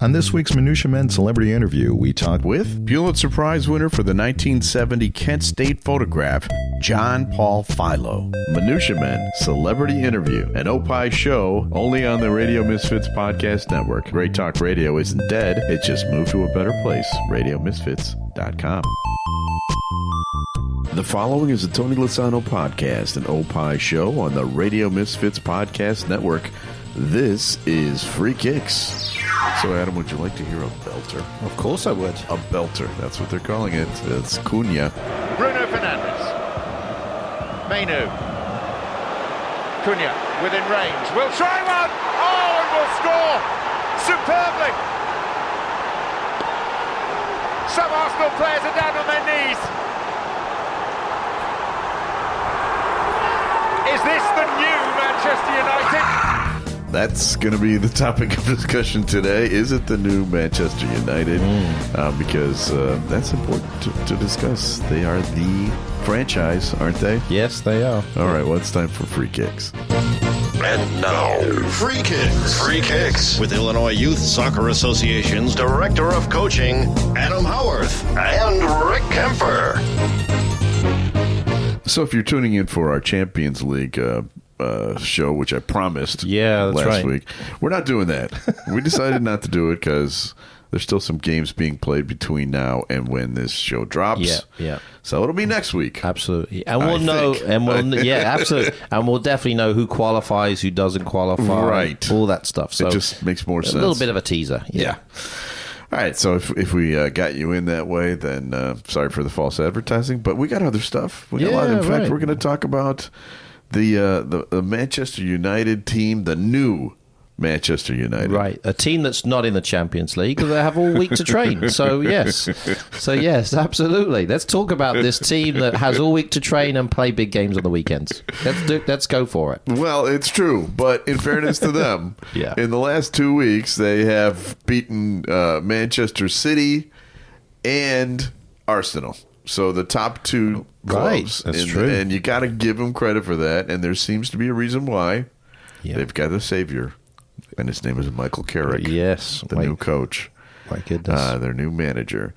On this week's Minutia Men Celebrity Interview, we talk with Pulitzer Prize winner for the 1970 Kent State photograph, John Paul Philo. Minutia Men Celebrity Interview, an Opie show only on the Radio Misfits Podcast Network. Great Talk Radio isn't dead, it just moved to a better place. RadioMisfits.com. The following is a Tony Lasano podcast, an Opie show on the Radio Misfits Podcast Network. This is Free Kicks. So, Adam, would you like to hear a belter? Of course I would. A belter. That's what they're calling it. It's Cunha. Bruno Fernandes. Mainu. Cunha within range. Will try one. Oh, and will score superbly. Some Arsenal players are down on their knees. Is this the new Manchester United? That's going to be the topic of discussion today. Is it the new Manchester United? Because that's important to discuss. They are the franchise, aren't they? Yes, they are. All right, well, it's time for Free Kicks. And now, Free Kicks. Free Kicks with Illinois Youth Soccer Association's Director of Coaching, Adam Howarth, and Rick Kemper. So if you're tuning in for our Champions League show, which I promised last week, we're not doing that. We decided not to do it because there's still some games being played between now and when this show drops. Yeah. So it'll be next week. Absolutely. And we'll know, absolutely. And we'll definitely know who qualifies, who doesn't qualify. Right. All that stuff. So it just makes more sense. A little bit of a teaser. Yeah. All right, so if we got you in that way, then sorry for the false advertising, but we got other stuff. We got a lot. In fact, we're going to talk about the Manchester United team, the new Manchester United. Right, a team that's not in the Champions League because they have all week to train. So yes, absolutely. Let's talk about this team that has all week to train and play big games on the weekends. Let's go for it. Well, it's true, but in fairness to them, in the last 2 weeks they have beaten Manchester City and Arsenal. So the top two clubs. Right, that's true. And you got to give them credit for that. And there seems to be a reason why. They've got a savior, and his name is Michael Carrick. Yes. The new coach. My goodness. Their new manager.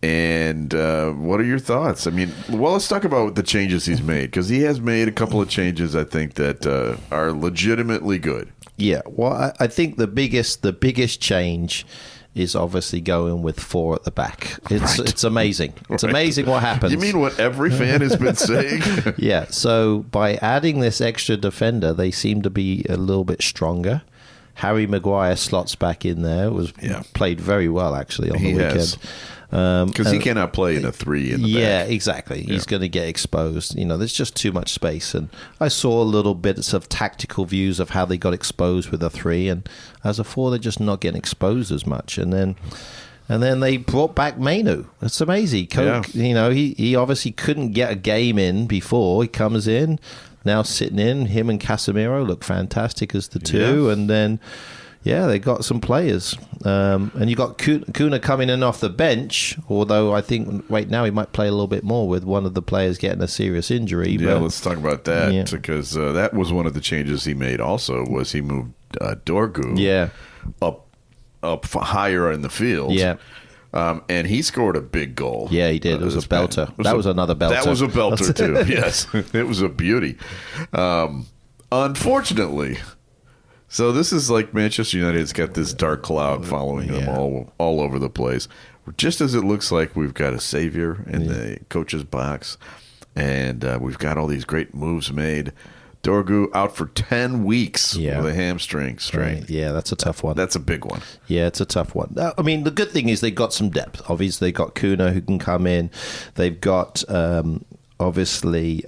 And what are your thoughts? I mean, well, let's talk about the changes he's made, because he has made a couple of changes, I think, that are legitimately good. Yeah. Well, I think the biggest change is obviously going with 4 at the back. It's amazing. It's amazing what happens. You mean what every fan has been saying? Yeah. So by adding this extra defender, they seem to be a little bit stronger. Harry Maguire slots back in there. Played very well, actually, on the weekend. Because he cannot play in a 3 in the back. Yeah, exactly. He's going to get exposed. There's just too much space. And I saw a little bits of tactical views of how they got exposed with a 3. And as a 4, they're just not getting exposed as much. And then they brought back Mainu. That's amazing. He obviously couldn't get a game in before. He comes in, now sitting in. Him and Casemiro look fantastic as the two. Yeah. And then... they got some players. And you got Cunha coming in off the bench, although I think right now he might play a little bit more with one of the players getting a serious injury. Yeah, let's talk about that, because that was one of the changes he made also, was he moved Dorgu up higher in the field. Yeah. And he scored a big goal. Yeah, he did. It was a belter. That was another belter. That was a belter, too. Yes. It was a beauty. Unfortunately... So this is like Manchester United's got this dark cloud following them all over the place. Just as it looks like we've got a savior in the coach's box, and we've got all these great moves made. Dorgu out for 10 weeks with a hamstring strain. Right. Yeah, that's a tough one. That's a big one. Yeah, it's a tough one. I mean, the good thing is they got some depth. Obviously, they got Cunha who can come in. They've got, obviously...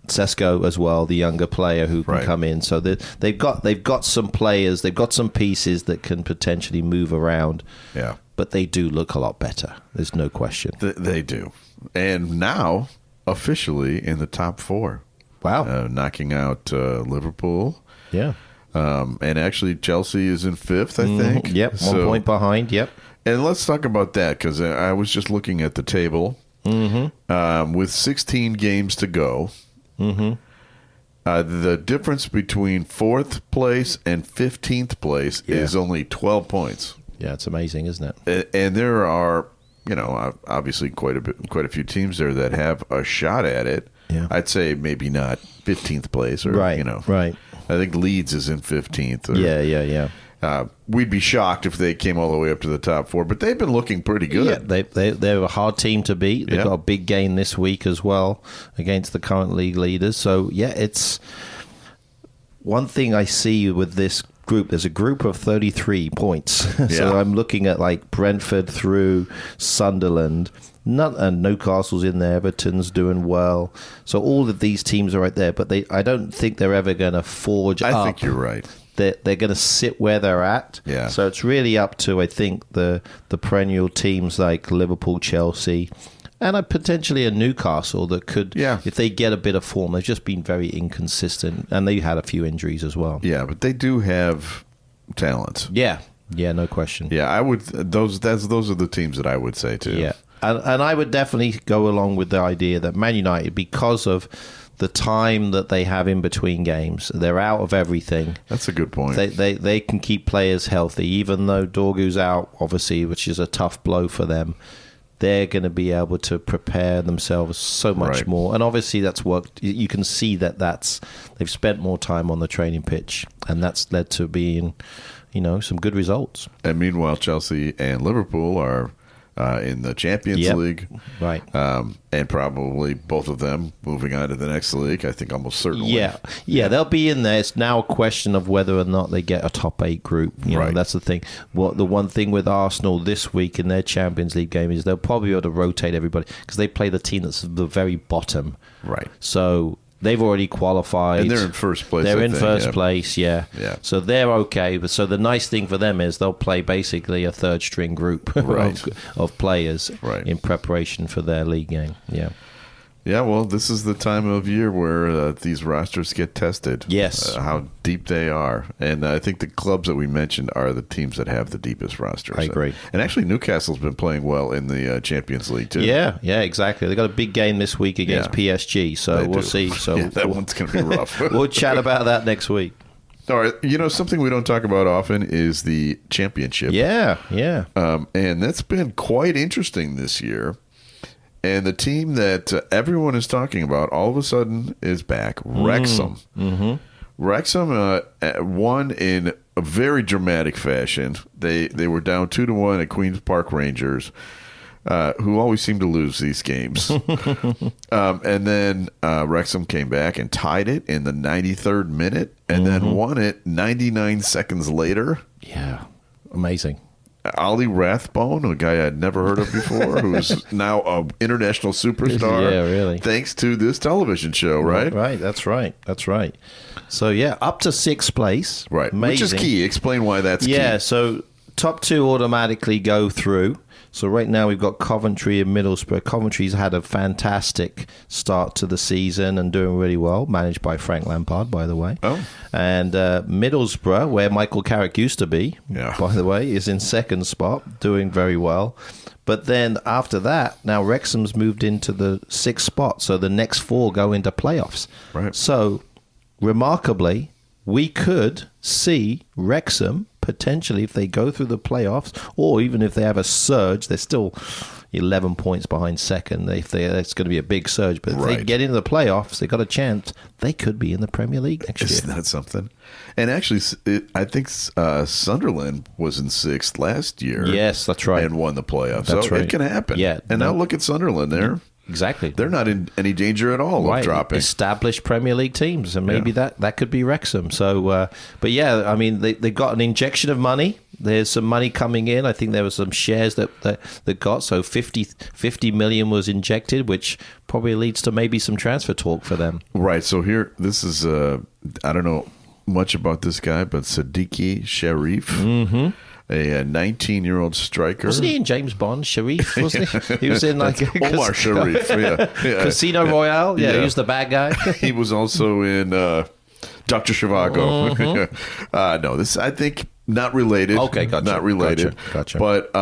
Sesko as well, the younger player who can come in. So they've got some players, they've got some pieces that can potentially move around. Yeah, but they do look a lot better. There's no question. They do, and now officially in the top 4. Wow, knocking out Liverpool. Yeah, and actually Chelsea is in 5th, I think. Yep, 1 point behind. Yep, and let's talk about that, because I was just looking at the table. With 16 games to go. The difference between 4th place and 15th place is only 12 points. Yeah, it's amazing, isn't it? And there are, obviously quite a few teams there that have a shot at it. Yeah. I'd say maybe not 15th place or, Right. I think Leeds is in 15th. Or, Yeah. We'd be shocked if they came all the way up to the top 4, but they've been looking pretty good. Yeah, they're a hard team to beat. They've got a big game this week as well against the current league leaders. So, it's one thing I see with this group. There's a group of 33 points. So I'm looking at like Brentford through Sunderland. And Newcastle's in there. Everton's doing well. So all of these teams are right there. But I don't think they're ever going to forge up. I think you're right. They're going to sit where they're at. Yeah. So it's really up to, I think, the perennial teams like Liverpool, Chelsea, and potentially a Newcastle that could, if they get a bit of form. They've just been very inconsistent, and they had a few injuries as well. Yeah, but they do have talent. Yeah, no question. Yeah, I would. Those are the teams that I would say too. Yeah, and I would definitely go along with the idea that Man United, because of the time that they have in between games, they're out of everything. That's a good point. They can keep players healthy, even though Dorgu's out, obviously, which is a tough blow for them. They're going to be able to prepare themselves so much more. And obviously that's worked. You can see they've spent more time on the training pitch, and that's led to being, some good results. And meanwhile, Chelsea and Liverpool are in the Champions League. Right. And probably both of them moving on to the next league, I think almost certainly. Yeah, they'll be in there. It's now a question of whether or not they get a top 8 group. That's the thing. The one thing with Arsenal this week in their Champions League game is they'll probably be able to rotate everybody because they play the team that's at the very bottom. Right. So they've already qualified. And they're in first place. They're in first place, yeah. So they're okay. But so the nice thing for them is they'll play basically a third string group of players in preparation for their league game. Yeah. Yeah, well, this is the time of year where these rosters get tested. Yes. How deep they are. And I think the clubs that we mentioned are the teams that have the deepest rosters. I agree. And actually, Newcastle's been playing well in the Champions League, too. Yeah, exactly. They got a big game this week against PSG, so we'll see. So that one's going to be rough. We'll chat about that next week. All right. Something we don't talk about often is the championship. Yeah. And that's been quite interesting this year. And the team that everyone is talking about all of a sudden is back, Wrexham. Mm-hmm. Wrexham won in a very dramatic fashion. They were down 2-1 at Queen's Park Rangers, who always seem to lose these games. And then Wrexham came back and tied it in the 93rd minute and then won it 99 seconds later. Yeah, amazing. Ollie Rathbone, a guy I'd never heard of before, who's now an international superstar. Yeah, really. Thanks to this television show, right? Right, that's right. So, up to 6th place. Right, amazing. Which is key. Explain why that's key. Yeah, so top 2 automatically go through. So right now we've got Coventry and Middlesbrough. Coventry's had a fantastic start to the season and doing really well, managed by Frank Lampard, by the way. Oh. And Middlesbrough, where Michael Carrick used to be, by the way, is in 2nd spot, doing very well. But then after that, now Wrexham's moved into the 6th spot, so the next 4 go into playoffs. Right. So, remarkably, we could see Wrexham potentially, if they go through the playoffs, or even if they have a surge, they're still 11 points behind second. It's going to be a big surge. But if they get into the playoffs, they got a chance. They could be in the Premier League next year. Isn't that something? And actually, I think Sunderland was in 6th last year. Yes, that's right. And won the playoffs. That's so right. It can happen. Yeah. And now look at Sunderland there. Exactly. They're not in any danger at all of dropping. Established Premier League teams, and maybe that could be Wrexham. So, but yeah, I mean, they got an injection of money. There's some money coming in. I think there were some shares that got, so 50 million was injected, which probably leads to maybe some transfer talk for them. Right. So this is, I don't know much about this guy, but Siddiqui Sharif. Mm-hmm. A 19-year-old striker. Wasn't he in James Bond? Sharif, wasn't he? He was in like Omar Sharif. Yeah. Casino Royale. Yeah, he was the bad guy. He was also in Dr. Zhivago. Mm-hmm. No, this I think not related. Okay, gotcha. Not related. Gotcha. But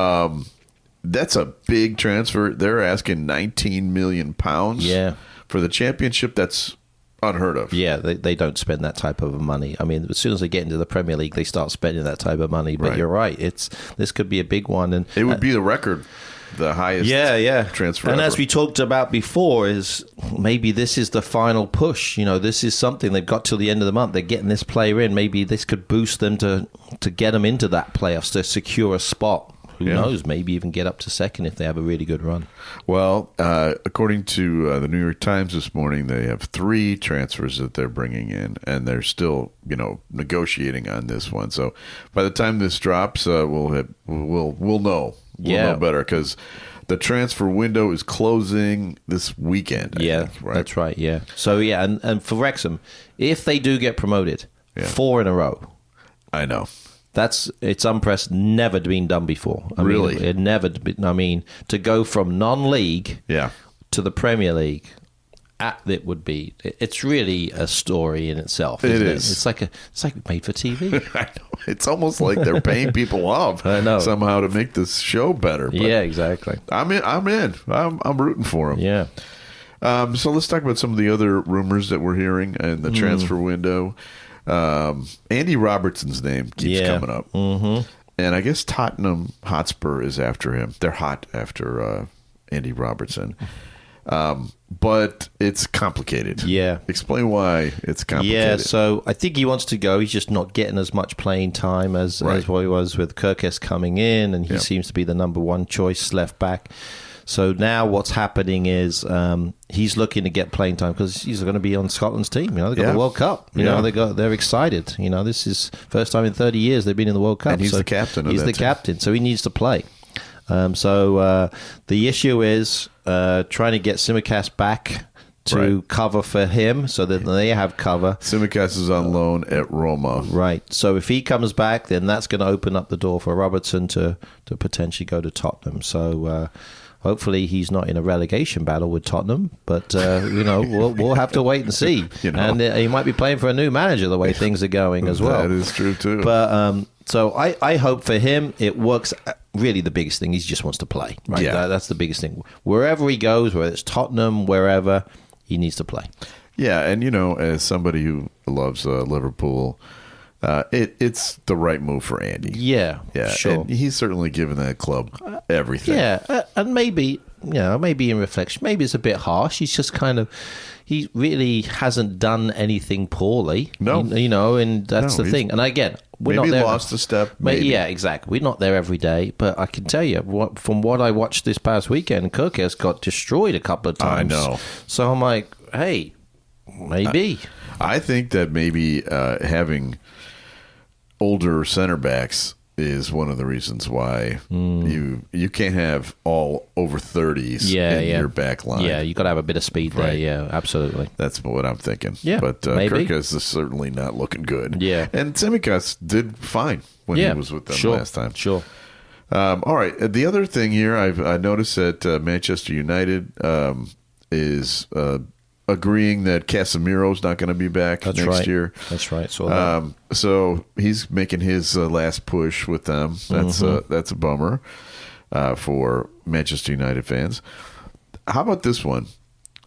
that's a big transfer. They're asking £19 million. Yeah. For the championship. That's unheard of. Yeah, they don't spend that type of money. I mean, as soon as they get into the Premier League, they start spending that type of money. But Right. you're right; this could be a big one, and It would be the record, the highest transfer And ever. as we talked about before, is maybe this is the final push. This is something they've got till the end of the month. They're getting this player in. Maybe this could boost them to get them into that playoffs to secure a spot. Who knows? Maybe even get up to second if they have a really good run. Well, according to the New York Times this morning, they have 3 transfers that they're bringing in, and they're still, negotiating on this one. So by the time this drops, we'll know. We'll know better because the transfer window is closing this weekend. I think, right? That's right. Yeah. So and for Wrexham, if they do get promoted, 4 in a row. I know. It's unprecedented, never been done before. Really? It never been. I mean, to go from non-league to the Premier League, it would be. It's really a story in itself. Isn't it? It's like made for TV. I know. It's almost like they're paying people off. I know. Somehow to make this show better. But Yeah, exactly. I'm in. I'm rooting for them. Yeah. So let's talk about some of the other rumors that we're hearing in the transfer window. Andy Robertson's name keeps coming up. Mm-hmm. And I guess Tottenham Hotspur is after him. They're hot after Andy Robertson. But it's complicated. Yeah. Explain why it's complicated. Yeah, so I think he wants to go. He's just not getting as much playing time as what he was with Kirkes coming in, and he seems to be the number 1 choice left back. So now what's happening is he's looking to get playing time because he's going to be on Scotland's team. They've got the World Cup. They're excited. This is first time in 30 years they've been in the World Cup. And he's the captain. He's the captain, so he needs to play. So the issue is trying to get Tsimikas back to cover for him so that they have cover. Tsimikas is on loan at Roma. Right. So if he comes back, then that's going to open up the door for Robertson to potentially go to Tottenham. So hopefully he's not in a relegation battle with Tottenham, but we'll have to wait and see. And he might be playing for a new manager the way things are going as well. That is true too. But so I hope for him it works. Really, the biggest thing he just wants to play. Right? Yeah. That's the biggest thing. Wherever he goes, whether it's Tottenham, wherever, he needs to play. Yeah, and as somebody who loves Liverpool, it's the right move for Andy. Yeah, sure. And he's certainly given that club everything. Yeah, and maybe in reflection, maybe it's a bit harsh. He's just he really hasn't done anything poorly. No. And that's the thing. And again, we're maybe not there. Lost a step. Maybe. Yeah, exactly. We're not there every day, but I can tell you, from what I watched this past weekend, Kirkes got destroyed a couple of times. I know. So I'm like, hey, maybe. I think that maybe having older center backs is one of the reasons why you can't have all over 30s in your back line. Yeah, you got to have a bit of speed there. Yeah, absolutely. That's what I'm thinking. Yeah, but maybe. Kirkes is certainly not looking good. Yeah. And Tsimikas did fine when he was with them last time. Sure. All right. The other thing here, I noticed that Manchester United is agreeing that Casemiro's not going to be back next year. That's right. So he's making his last push with them. That's a bummer for Manchester United fans. How about this one?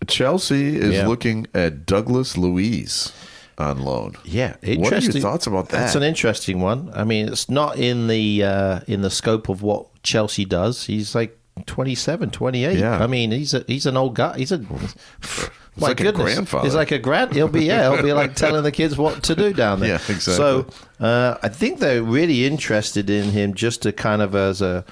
Chelsea is looking at Douglas Luiz on loan. Yeah, what are your thoughts about that? That's an interesting one. I mean, it's not in the scope of what Chelsea does. He's like 27, 28. Yeah. I mean, he's an old guy. He's a my like goodness. a grandfather. He's like a he'll be like telling the kids what to do down there. Yeah, exactly. So I think they're really interested in him just to kind of as a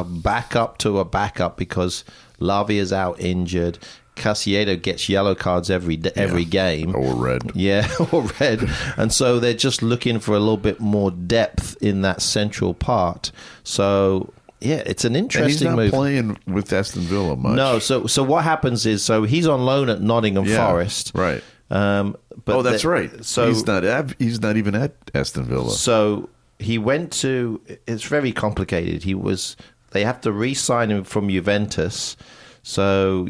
backup to a backup because Lavia is out injured. Caicedo gets yellow cards every game. Or red. Yeah, or red. And so they're just looking for a little bit more depth in that central part. So, yeah, it's an interesting move. And he's not playing with Aston Villa much. No, so what happens is, he's on loan at Nottingham Forest. Right. But that's right. So he's not even at Aston Villa. So he went to, it's very complicated. They have to re-sign him from Juventus. So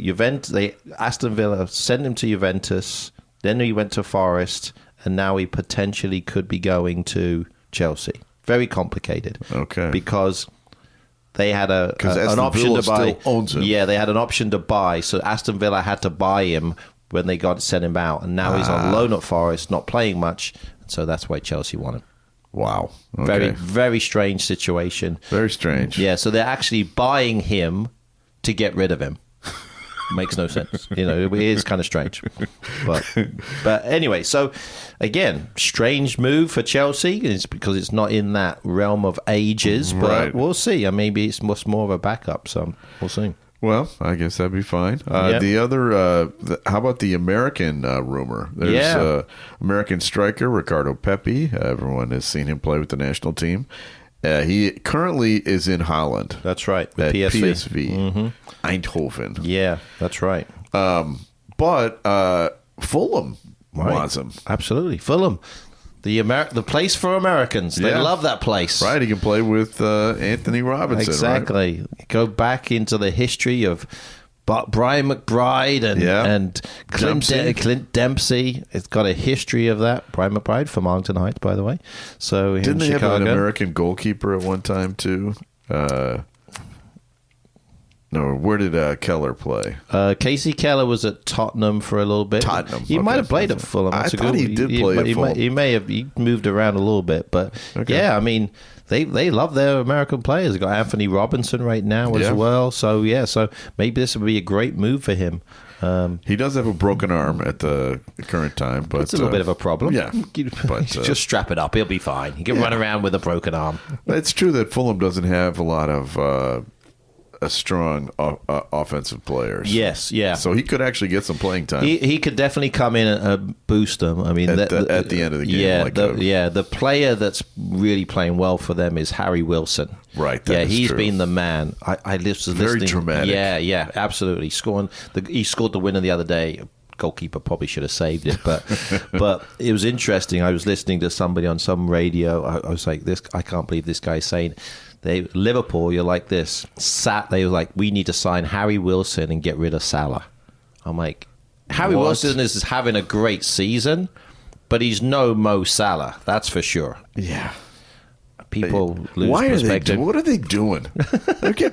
Aston Villa sent him to Juventus, then he went to Forest, and now he potentially could be going to Chelsea. Very complicated. Okay. Because they had an option Villa to buy. still owns him. Yeah, they had an option to buy, so Aston Villa had to buy him when they got sent him out, and now he's on loan at Forest, not playing much. So that's why Chelsea won him. Wow. Okay. Very, very strange situation. Very strange. Yeah, so they're actually buying him to get rid of him. Makes no sense. You know, it is kind of strange. But anyway, so again, strange move for Chelsea. It's because it's not in that realm of ages, but Right. we'll see. Maybe it's much more of a backup, so we'll see. Well, I guess that'd be fine. Yep. The other, how about the American rumor? There's American striker Ricardo Pepi. Everyone has seen him play with the national team. He currently is in Holland. That's right. At PSV. PSV Eindhoven. Yeah, that's right. But Fulham wants him. Absolutely. Fulham. The place for Americans. They Yeah. love that place. Right, he can play with Anthony Robinson. Exactly. Right? Go back into the history of Brian McBride and Clint Dempsey. It's got a history of that. Brian McBride from Arlington Heights, by the way. So Didn't they Chicago. have an American goalkeeper at one time too? No, where did Keller play? Casey Keller was at Tottenham for a little bit. Tottenham. He might have played at Fulham. I thought he did play at Fulham. He may have. He moved around a little bit, but yeah, I mean, they love their American players. They've got Anthony Robinson right now as well. So so maybe this would be a great move for him. He does have a broken arm at the current time, but It's a little bit of a problem. Yeah, but just strap it up. He'll be fine. He can run around with a broken arm. it's true that Fulham doesn't have a lot of a strong offensive players. Yes, yeah. So he could actually get some playing time. He could definitely come in and boost them. I mean, At the end of the game. The player that's really playing well for them is Harry Wilson. Right, that is he's true. been the man. I was Very listening. dramatic. Yeah, absolutely. He scored the winner the other day. Goalkeeper probably should have saved it, but it was interesting. I was listening to somebody on some radio. I was like, I can't believe this guy's saying. Liverpool, you're like this. They were like, we need to sign Harry Wilson and get rid of Salah. I'm like, Harry Wilson is having a great season, but he's no Mo Salah, that's for sure. Yeah. People lose Why are they? perspective. What are they doing?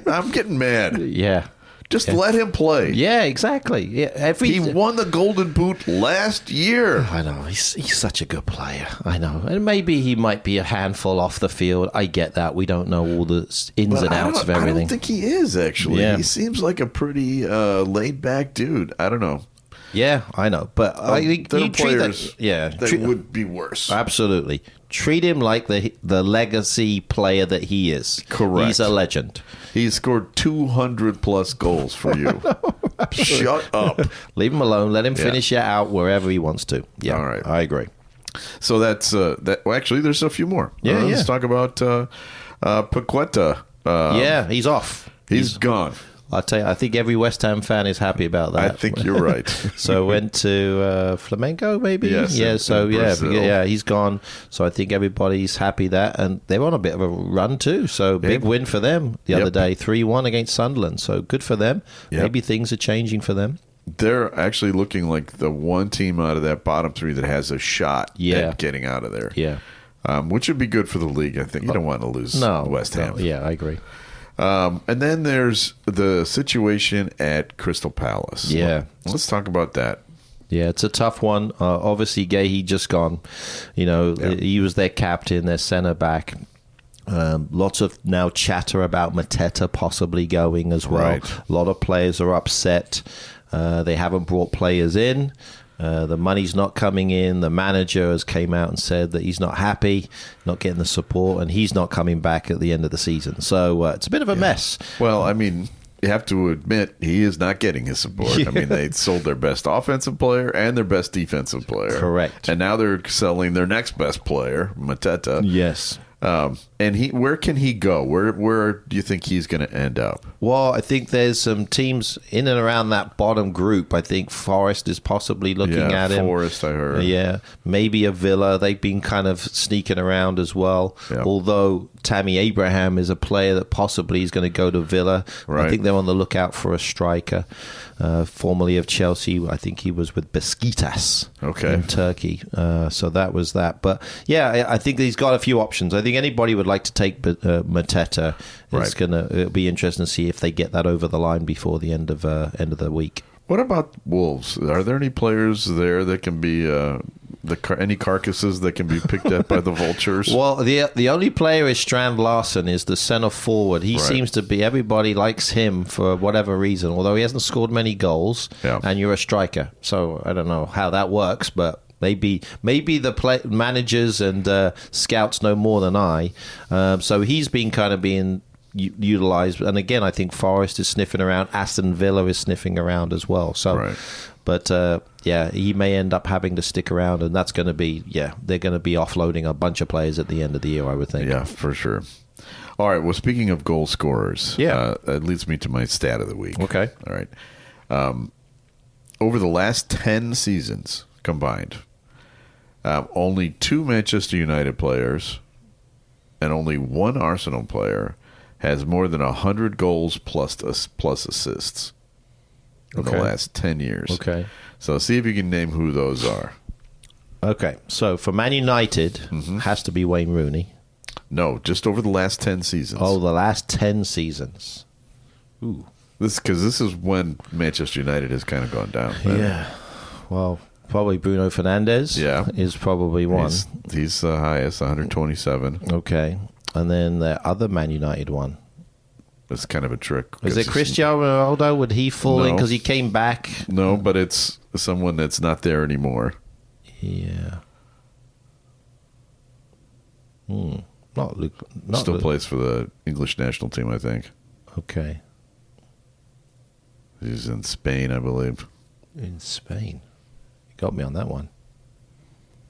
I'm getting mad. Yeah. Just let him play. Yeah, exactly. Yeah, He won the Golden Boot last year. I know. He's such a good player. I know. And maybe he might be a handful off the field. I get that. We don't know all the ins and outs of I everything. don't think he is, actually. Yeah. He seems like a pretty laid-back dude. I don't know. Yeah, I know. But I think there you are treat players that would be worse. Absolutely. Treat him like the legacy player that he is. Correct. He's a legend. He's scored 200-plus goals for you. Shut up. Leave him alone. Let him finish it out wherever he wants to. Yeah, All right. I agree. So that's that. Well, actually, there's a few more. Yeah, Let's talk about Paqueta. Yeah, he's off. He's gone. I'll tell you, I think every West Ham fan is happy about that. I think you're right. So went to Flamengo, maybe. Yes, yeah. in Brazil. He's gone. So I think everybody's happy that, and they're on a bit of a run too. So big win for them the other day, 3-1 against Sunderland. So good for them. Yep. Maybe things are changing for them. They're actually looking like the one team out of that bottom three that has a shot at getting out of there. Yeah. Which would be good for the league. I think you don't want to lose West Ham. No, yeah, I agree. And then there's the situation at Crystal Palace. Yeah. Let's talk about that. Yeah, it's a tough one. Obviously, Gahey just gone. You know, he was their captain, their centre back. Lots of now chatter about Mateta possibly going as well. Right. A lot of players are upset. They haven't brought players in. The money's not coming in. The manager has came out and said that he's not happy, not getting the support, and he's not coming back at the end of the season. So it's a bit of a mess. Well, I mean, you have to admit he is not getting his support. I mean, they sold their best offensive player and their best defensive player. Correct. And now they're selling their next best player, Mateta. Yes. And where can he go? Where do you think he's going to end up? Well, I think there's some teams in and around that bottom group. I think Forest is possibly looking at him. Forest, I heard. Yeah, maybe a Villa. They've been kind of sneaking around as well. Yeah. Although Tammy Abraham is a player that possibly is going to go to Villa. Right. I think they're on the lookout for a striker. Formerly of Chelsea, I think he was with Besiktas in Turkey. So that was that. But yeah, I think he's got a few options. I think anybody would like to take Mateta. It's going to be interesting to see if they get that over the line before the end of the week. What about Wolves? Are there any players there that can be any carcasses that can be picked up by the vultures? Well, the only player is Strand Larsen, is the center forward. He Right. seems to be, everybody likes him for whatever reason, although he hasn't scored many goals, Yeah. and you're a striker. So I don't know how that works, but maybe the managers and scouts know more than I. So he's been kind of being utilized. And again, I think Forest is sniffing around. Aston Villa is sniffing around as well. So, Right. But he may end up having to stick around, and that's going to be, they're going to be offloading a bunch of players at the end of the year, I would think. Yeah, for sure. All right. Well, speaking of goal scorers, that leads me to my stat of the week. Okay. All right. Over the last 10 seasons combined, only 2 Manchester United players and only 1 Arsenal player has more than 100 goals plus assists in the last 10 years. Okay. So see if you can name who those are. Okay. So for Man United, has to be Wayne Rooney. No, just over the last 10 seasons. Oh, the last 10 seasons. Ooh. This is when Manchester United has kind of gone down. Yeah. Well, probably Bruno Fernandes is probably one. He's the highest, 127. Okay. And then the other Man United one. It's kind of a trick. Is it Cristiano Ronaldo? Would he fall in No. because he came back? No, but it's someone that's not there anymore. Yeah. Not Luke. Still plays for the English national team, I think. Okay. He's in Spain, I believe. In Spain. You got me on that one.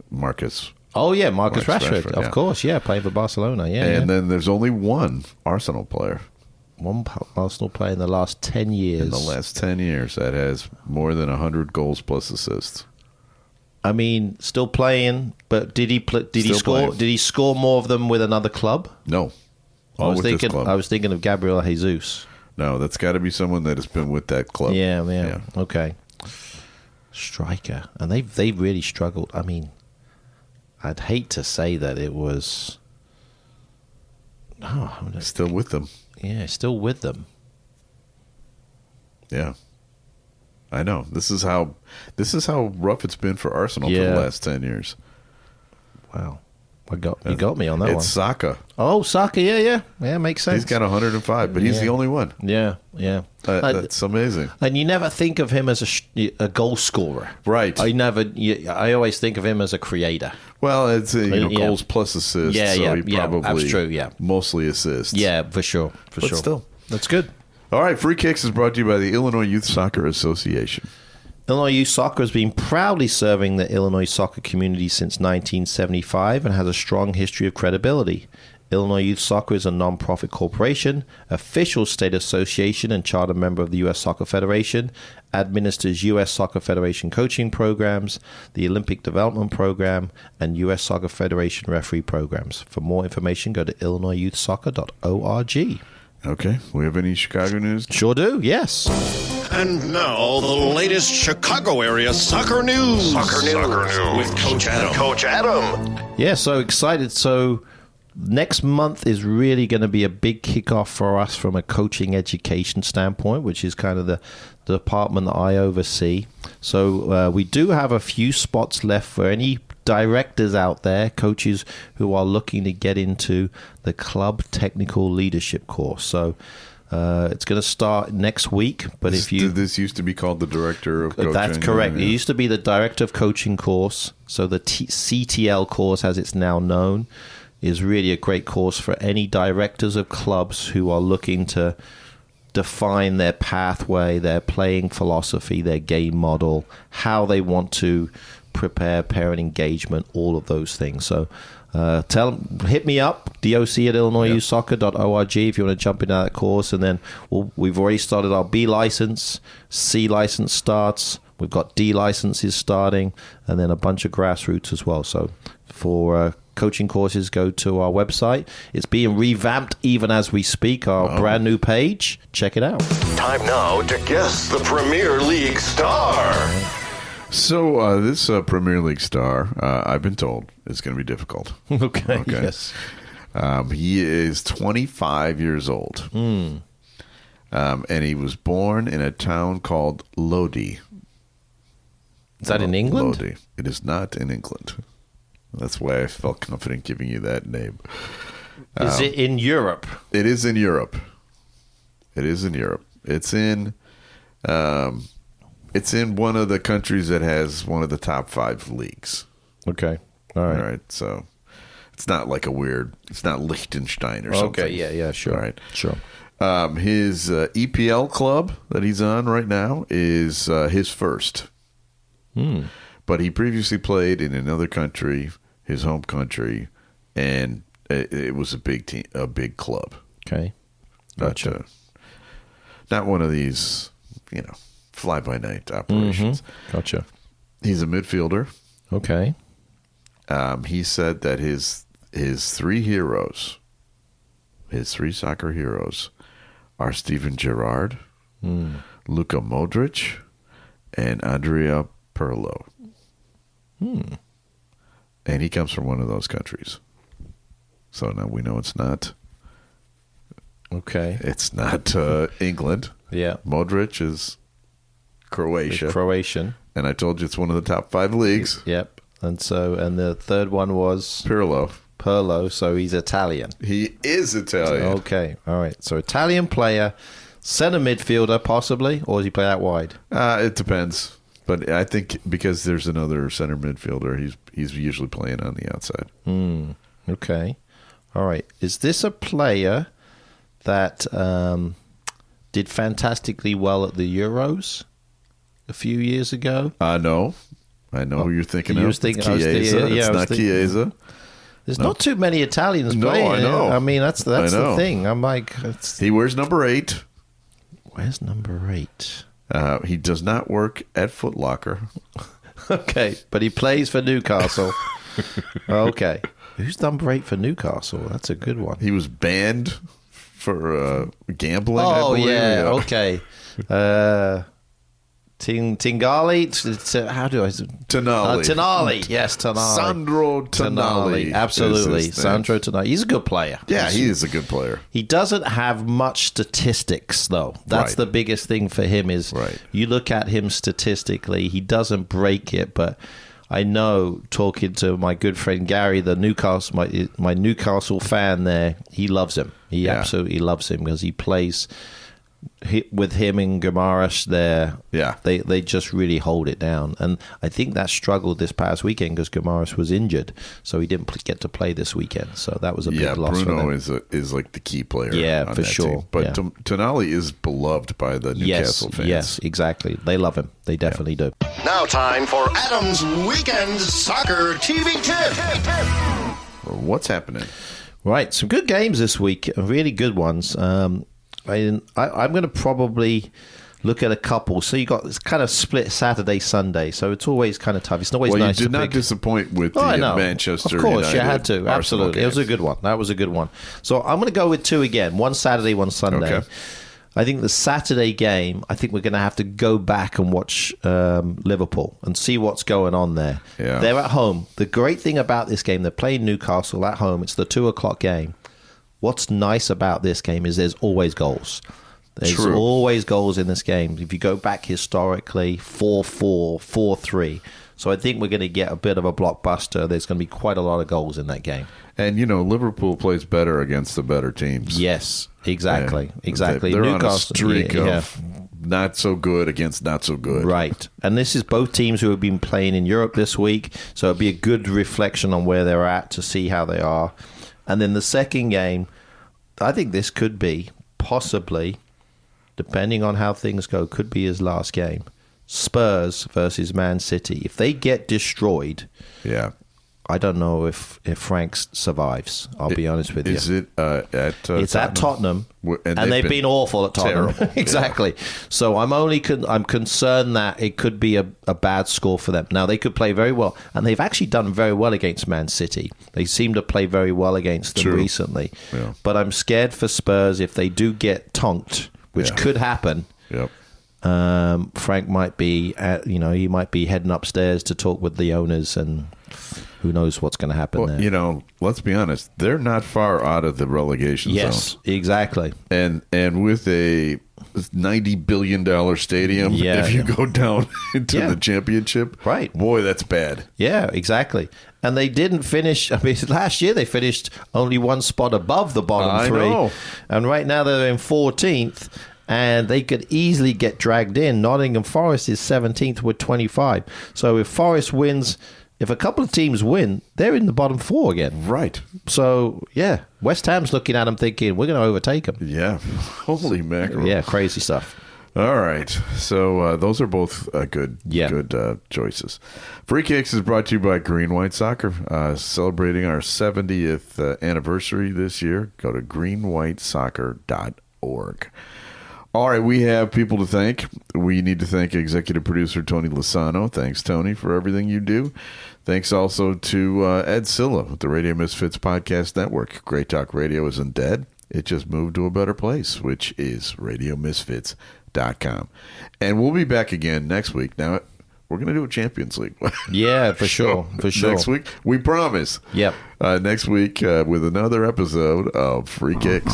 Marcus. Oh, yeah, Marcus Rashford. yeah. Of course, yeah, playing for Barcelona. Yeah. And then there's only 1 Arsenal player one Arsenal player in the last 10 years. in the last 10 years that has more than 100 goals plus assists. I mean, still playing, but did he Still score? playing. Did he score more of them with another club? No. I All was with this thinking. club. I was thinking of Gabriel Jesus. No, that's got to be someone that has been with that club. Yeah. Okay. Striker, and they really struggled. I mean, I'd hate to say that it was. Oh, Still with them. yeah, still with them. Yeah. I know. This is how rough it's been for Arsenal for Yeah. the last 10 years. Wow, you got me on that one. It's Saka. Oh, Saka, yeah, makes sense. He's got 105, but he's the only one. Yeah. That's amazing. And you never think of him as a goal scorer, Right. I always think of him as a creator. Well, it's Yeah. goals plus assists. Yeah, so yeah, he yeah, probably that's true, yeah. mostly assists. Yeah, for sure. But still. That's good. All right, Free Kicks is brought to you by the Illinois Youth Soccer Association. Illinois Youth Soccer has been proudly serving the Illinois soccer community since 1975 and has a strong history of credibility. Illinois Youth Soccer is a non-profit corporation, official state association and charter member of the U.S. Soccer Federation, administers U.S. Soccer Federation coaching programs, the Olympic Development Program, and U.S. Soccer Federation referee programs. For more information, go to illinoisyouthsoccer.org. Okay, we have any Chicago news? Sure do, yes. And now the latest Chicago area soccer news. Soccer news with Coach Adam. Coach Adam. Yeah, so excited. So next month is really going to be a big kickoff for us from a coaching education standpoint, which is kind of the department that I oversee. So we do have a few spots left for any directors out there, coaches who are looking to get into the club technical leadership course. So it's going to start next week. But This used to be called the Director of Coaching. That's correct. Yeah. It used to be the Director of Coaching course. So the CTL course, as it's now known, is really a great course for any directors of clubs who are looking to define their pathway, their playing philosophy, their game model, how they want to prepare parent engagement, all of those things. So hit me up, doc at illinoisyouthsoccer.org if you want to jump into that course. And then we've already started our B license, C license starts. We've got D licenses starting, and then a bunch of grassroots as well. So for coaching courses, go to our website. It's being revamped even as we speak, our brand new page. Check it out. Time now to guess the Premier League star. So this Premier League star, I've been told, is going to be difficult. Okay. Yes. He is 25 years old. And he was born in a town called Lodi. Is that in England? Lodi. It is not in England. That's why I felt confident giving you that name. Is it in Europe? It is in Europe. It is in Europe. It's in one of the countries that has one of the top 5 leagues. Okay. All right. All right. So it's not like it's not Liechtenstein or something. Okay. Yeah. Sure. All right. Sure. His EPL club that he's on right now is his first. But he previously played in another country, his home country, and it was a big team, a big club. Okay. Gotcha. Not one of these, fly-by-night operations. Gotcha. He's a midfielder. Okay. He said that his 3 heroes, his 3 soccer heroes, are Steven Gerrard, Luka Modric, and Andrea Pirlo. And he comes from one of those countries. So now we know it's not. Okay. It's not England. Yeah. Modric is Croatia. Croatian. And I told you it's one of the top 5 leagues. Yep. And the third one was Pirlo. So he's Italian. He is Italian. Okay. All right. So Italian player, center midfielder possibly, or does he play out wide? It depends. But I think because there's another center midfielder, he's usually playing on the outside. Okay. All right. Is this a player that did fantastically well at the Euros a few years ago? No. I know who you're thinking of. Thinking, Chiesa. It's not Chiesa. There's not too many Italians playing. I know. I mean, that's the thing. I'm like... He wears number 8. Where's number 8? He does not work at Foot Locker. Okay, but he plays for Newcastle. Okay. Who's number 8 for Newcastle? That's a good one. He was banned for gambling, I Oh, believe. yeah. Okay. Tingali? How do I... Tonali. Tonali. Yes, Tonali. Sandro Tonali. Absolutely. is his name. Sandro Tonali. He's a good player. Yeah, he is a good player. He doesn't have much statistics, though. That's Right. the biggest thing for him is Right. you look at him statistically, he doesn't break it, but I know, talking to my good friend Gary, the Newcastle, my Newcastle fan there, he loves him. He absolutely loves him because he plays... with him and Guimaraes there, they just really hold it down. And I think that struggled this past weekend because Guimaraes was injured, so he didn't get to play this weekend. So that was a big loss for Bruno them. is like the key player. Yeah, on for that sure. team. But Yeah. Tonali is beloved by the Newcastle fans. Yes, exactly. They love him. They definitely do. Now time for Adam's Weekend Soccer TV Tip. What's happening? Right, some good games this week, really good ones. I'm going to probably look at a couple. So you got this kind of split Saturday, Sunday. So it's always kind of tough. It's always nice you did to not pick. disappoint with the I know. Manchester Of course, United you had to. Arsenal Absolutely. It was a games. good one. That was a good one. So I'm going to go with 2 again. One Saturday, one Sunday. Okay. I think the Saturday game, I think we're going to have to go back and watch Liverpool and see what's going on there. Yeah. They're at home. The great thing about this game, they're playing Newcastle at home. It's the 2:00 game. What's nice about this game is there's always goals. There's True. always goals in this game. If you go back historically, 4-4, 4-3. So I think we're going to get a bit of a blockbuster. There's going to be quite a lot of goals in that game. And, Liverpool plays better against the better teams. Yes, exactly. And Exactly. They're on a Newcastle, streak yeah. of not so good against not so good. Right. And this is both teams who have been playing in Europe this week. So it'll be a good reflection on where they're at to see how they are. And then the second game, I think this could be possibly, depending on how things go, could be his last game. Spurs versus Man City. If they get destroyed, Yeah. I don't know if Frank survives. I'll be honest with you. Is it at It's at Tottenham, And and they've been awful at Tottenham. terrible. Exactly. So I'm concerned that it could be a bad score for them. Now, they could play very well, and they've actually done very well against Man City. They seem to play very well against them True. recently. Yeah. But I'm scared for Spurs if they do get tonked, which Yeah. could happen. Yep. Frank might be, he might be heading upstairs to talk with the owners, and who knows what's going to happen there. Well, let's be honest. They're not far out of the relegation zone. Yes, exactly. And with a $90 billion stadium Yeah, if you go down into Yeah. the championship. Right. Boy, that's bad. Yeah, exactly. And they didn't finish. I mean, last year they finished only one spot above the bottom I three. know. And right now they're in 14th, and they could easily get dragged in. Nottingham Forest is 17th with 25. So if Forest wins, if a couple of teams win, they're in the bottom four again. Right. So, yeah, West Ham's looking at them thinking, we're going to overtake them. Yeah. Holy mackerel. Yeah, crazy stuff. All right. So those are both good choices. Free Kicks is brought to you by Green White Soccer, celebrating our 70th anniversary this year. Go to greenwhitesoccer.org. All right, we have people to thank. We need to thank executive producer Tony Lasano. Thanks, Tony, for everything you do. Thanks also to Ed Silla with the Radio Misfits Podcast Network. Great Talk Radio isn't dead. It just moved to a better place, which is RadioMisfits.com. And we'll be back again next week. Now, we're going to do a Champions League. Yeah, for sure. For sure. Next week, we promise. Yep. Next week with another episode of Free Kicks.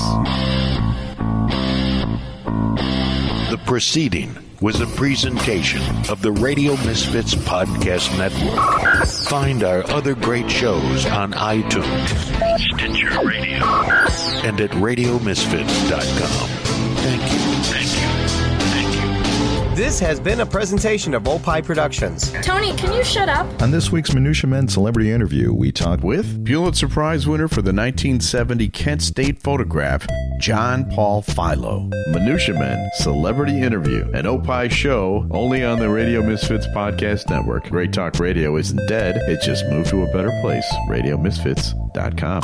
The proceeding was a presentation of the Radio Misfits Podcast Network. Find our other great shows on iTunes, Stitcher Radio, and at RadioMisfits.com. Thank you. Thank you. Thank you. This has been a presentation of Opie Productions. Tony, can you shut up? On this week's Minutia Men Celebrity Interview, we talked With Pulitzer Prize winner for the 1970 Kent State photograph, John Paul Philo. Minutia Men Celebrity Interview, an Opie show only on the Radio Misfits Podcast Network. Great Talk Radio isn't dead. It just moved to a better place. RadioMisfits.com.